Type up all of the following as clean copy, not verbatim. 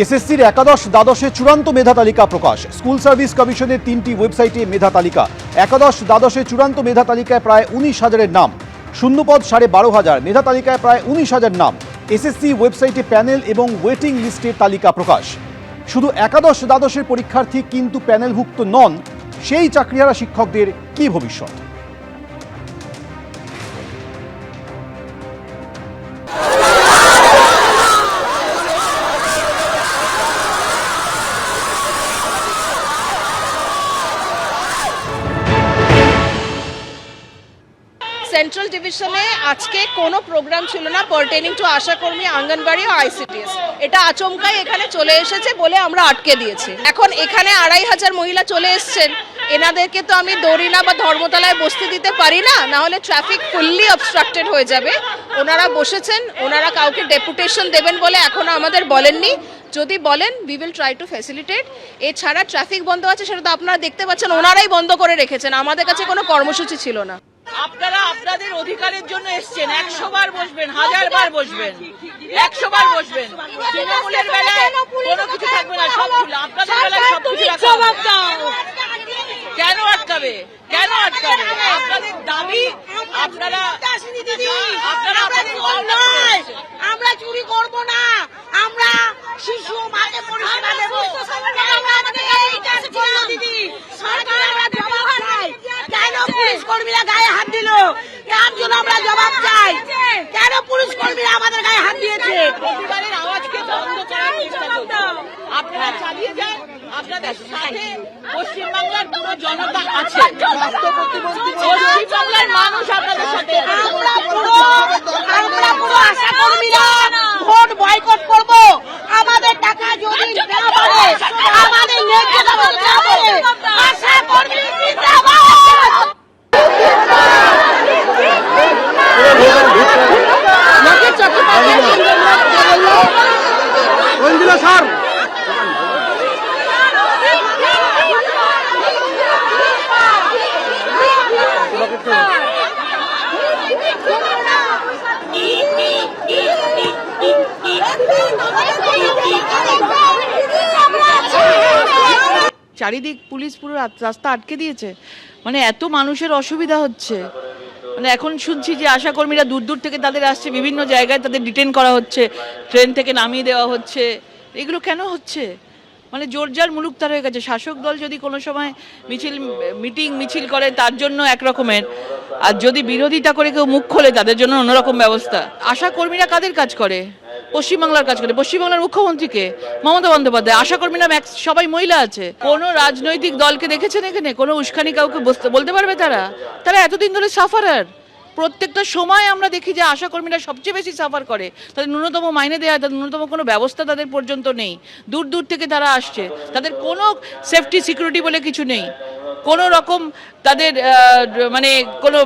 এসএসসির একাদশ দ্বাদশে চূড়ান্ত মেধা তালিকা প্রকাশ। স্কুল সার্ভিস কমিশনের 3টি ওয়েবসাইটে মেধা তালিকা। একাদশ দ্বাদশে চূড়ান্ত মেধা তালিকায় প্রায় 19,000-এর নাম, শূন্যপদ 12,500। মেধা তালিকায় প্রায় 19,000 নাম। এসএসসি ওয়েবসাইটে প্যানেল এবং ওয়েটিং লিস্টের তালিকা প্রকাশ। শুধু একাদশ দ্বাদশের পরীক্ষার্থী কিন্তু প্যানেলভুক্ত নন, সেই চাকরিহারা শিক্ষকদের কি ভবিষ্যৎ? সেন্ট্রাল ডিভিশনে আজকে কোনো প্রোগ্রাম ছিল না পারটেনিং টু আশাকর্মী, আঙ্গনবাড়ি ও আইসিডিএস। এটা আচমকাই এখানে চলে এসেছে বলে আমরা আটকে দিয়েছি। এখন এখানে 2,500 মহিলা চলে এসছেন, এনাদেরকে তো আমি দড়িনা বা ধর্মতলায় বসতে দিতে পারি না, না হলে ট্রাফিক ফুললি অবস্ট্রাক্টেড হয়ে যাবে। ওনারা বসেছেন, ওনারা কাউকে ডেপুটেশন দেবেন বলে এখনো আমাদের বলেননি। যদি বলেন we will try to facilitate. এছাড়া ট্রাফিক বন্ধ আছে, সেটা তো আপনারা দেখতে পাচ্ছেন, ওনারাই বন্ধ করে রেখেছেন, আমাদের কাছে কোনো কর্মসূচি ছিল না। আপনারা আপনাদের অধিকারের জন্য এসছেন, 100 বার বসবেন, 1000 বার বসবেন, 100 বার বসবেন। তৃণমূলের বেলায় কোনো কিছু থাকবে না, সব খুলে আপনাদের বেলায় সব কিছু রাখা হবে। কেন আটকাবে? কেন আটকাবে? আপনাদের দাবি আপনারা আমরা চুরি করব না, আমরা শিশু মাকে পরিষেবা দেব। দিদি সরকার আমরা জবাব চাই, কেন পুলিশ কর্মীরা গায়ে হাত দিল? তার জন্য আমরা জবাব চাই, কেন পুলিশ কর্মীরা আমাদের গায়ে হাত দিয়েছে? প্রতিবারের আওয়াজকে বন্ধ করার চেষ্টা করুন। আপনারা চালিয়ে যান, আপনাদের সাথে পশ্চিমবাংলার পুরো জনতা আছে, পশ্চিমবাংলার মানুষ আপনাদের সাথে। আমরা পুরো আশা কর্মীরা ভোট বয়কট করব। আমাদের টাকা যদি না বাড়ে, আমাদের ন্যায্য দাবি না বাড়ে, আশা কর্মী জিন্দাবাদ। স্যার চারিদিক পুলিশ পুরো রাস্তা আটকে দিয়েছে, মানে এত মানুষের অসুবিধা হচ্ছে। মানে এখন শুনছি যে আশাকর্মীরা দূর দূর থেকে তাদের আসছে, বিভিন্ন জায়গায় তাদের ডিটেন করা হচ্ছে, ট্রেন থেকে নামিয়ে দেওয়া হচ্ছে। এগুলো কেন হচ্ছে? মানে জোরজার মুলুকতার হয়ে গেছে। শাসক দল যদি কোনো সময় মিছিল করে তার জন্য একরকমের, আর যদি বিরোধিতা করে কেউ মুখ খোলে তাদের জন্য অন্যরকম ব্যবস্থা। আশাকর্মীরা কাদের কাজ করে? পশ্চিমবাংলার কাজ করে, পশ্চিমবাংলার মুখ্যমন্ত্রীকে, মমতা বন্দ্যোপাধ্যায়। আশাকর্মীরা সবাই মহিলা আছে। কোনো রাজনৈতিক দলকে দেখেছেন এখানে? কোনো উস্কানি কাউকে বলতে পারবে? তারা এতদিন ধরে সাফারার। প্রত্যেকটা সময় আমরা দেখি যে আশাকর্মীরা সবচেয়ে বেশি সাফার করে। তাদের ন্যূনতম মাইনে দেওয়া, তাদের ন্যূনতম কোনো ব্যবস্থা তাদের পর্যন্ত নেই। দূর দূর থেকে তারা আসছে, তাদের কোনো সেফটি সিকিউরিটি বলে কিছু নেই। কোনো রকম তাদের মানে কোনো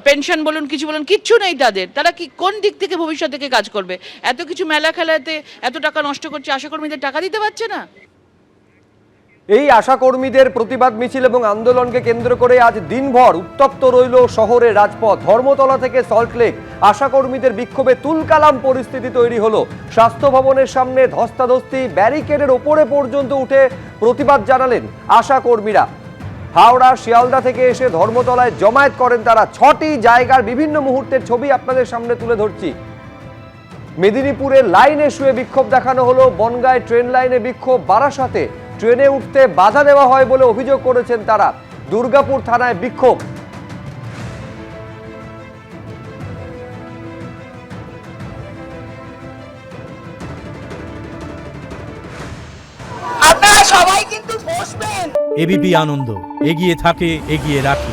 পেনশন বলুন, কিছু বলুন, কিচ্ছু নেই তাদের। তারা কি কোন দিক থেকে ভবিষ্যৎ থেকে কাজ করবে? এত কিছু মেলা খেলাতে এত টাকা নষ্ট করছে, আশাকর্মীদের টাকা দিতে পারছে না। এই আশাকর্মীদের প্রতিবাদ মিছিল এবং আন্দোলনকে কেন্দ্র করে আজ দিনভর উত্তপ্ত রইল শহরের রাজপথ। ধর্মতলা থেকে সল্টলেক আশাকর্মীদের বিক্ষোভে তুলকালাম পরিস্থিতি তৈরি হলো। স্বাস্থ্য ভবনের সামনে ধস্তাধস্তি, ব্যারিকেডের ওপরে পর্যন্ত উঠে প্রতিবাদ জানালেন আশাকর্মীরা। হাওড়া শিয়ালদা থেকে এসে ধর্মতলায় জমায়েত করেন তারা। 6টি জায়গার বিভিন্ন মুহূর্তের ছবি আপনাদের সামনে তুলে ধরছি। মেদিনীপুরের লাইনে শুয়ে বিক্ষোভ দেখানো হলো, বনগাঁয় ট্রেন লাইনে বিক্ষোভ, বারাসাতে ট্রেনে উঠতে বাধা দেওয়া হয় বলে অভিযোগ করেছেন তারা। দুর্গাপুর থানায় বিক্ষোভ। আপনারা সবাই কিন্তু বসবেন। এবিপি আনন্দ, এগিয়ে থাকে, এগিয়ে রাখে।